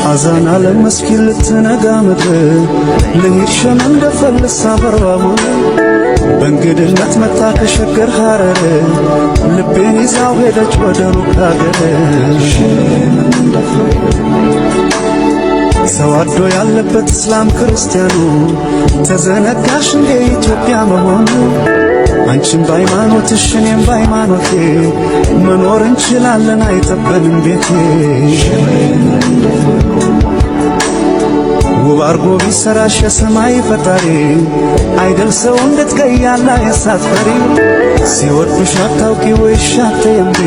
አዛን ዓለም መስኪን ልትነጋ ምድር ልሂድ ሸመን እንደፈልሳ በርባሙ በእንግድነት መጣ ከሸገር ሐረር ልቤን ይዛው ሄደች ወደ ሩቅ አገር። ሰዋዶ ያለበት እስላም ክርስቲያኑ ተዘነጋሽ እንደ ኢትዮጵያ መሆኑ አንቺም በሃይማኖትሽ እኔም በሃይማኖቴ መኖር እንችላለን አይጠበንም ቤቴ። ውብ አርጎ ቢሰራሽ የሰማይ ፈጣሪ አይደል ሰው እንድትገያላ የሳትፈሪ ሲወዱሽ አታውቂ ወይሽ አትየምሪ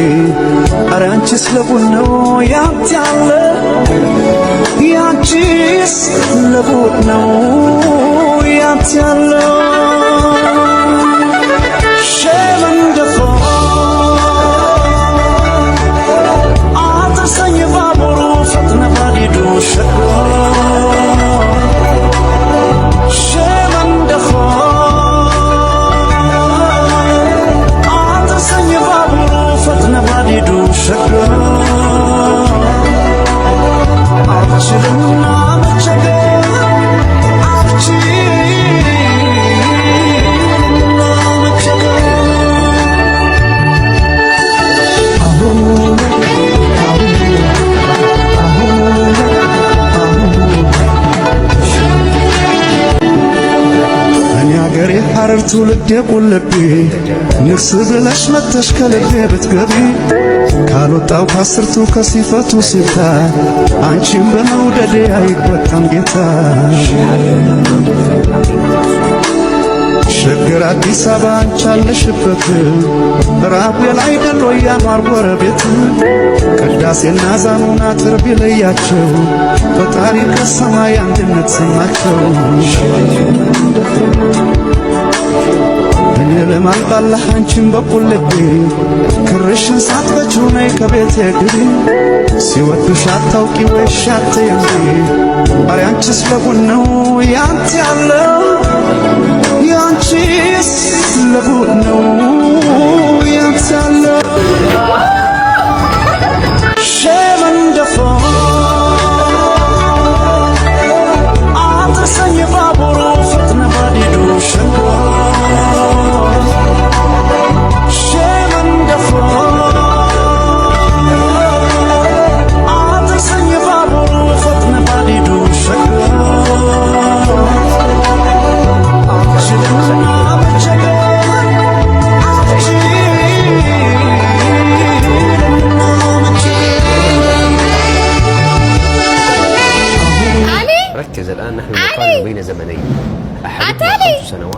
አረ አንቺስ ለቡን ነው ያንቺ ያለ ያንቺስ ለቡን ነው ያንቺ ያለ ሐረር ትውልድ የቆለቤ ንግስ ብለሽ መተሽ ከልቤ ብትገቢ ካልወጣው ከአስርቱ ከሲፈቱ ሲታ አንቺም በመውደዴ አይቆጣም ጌታ። ሸገር አዲስ አበባ አንቺ አለሽበት ራቤል አይደል ወይ ያማር ጎረቤት ቅዳሴና ዛኑና አጥር ቢለያቸው ፈጣሪ ከሰማይ አንድነት ሰማቸው። እኔ ለማልባላህ አንቺን በኩል ልቤ ክርሽን ሳትፈቺው ነይ ከቤቴ ግቢ ሲወዱሽ አታውቂ ወይሽ አትየምሪ አረ አንቺስ ለቡን ነው ያንቺ ያለው ያንቺስ ለቡን ነው ያንቺ ያለው ሸመንደፎ አትሰኝ ባቡሩ ፍጥነ ባዲዱ ሸንጎ ركز الآن نحن نقارن بين زمنين أحد 5 سنوات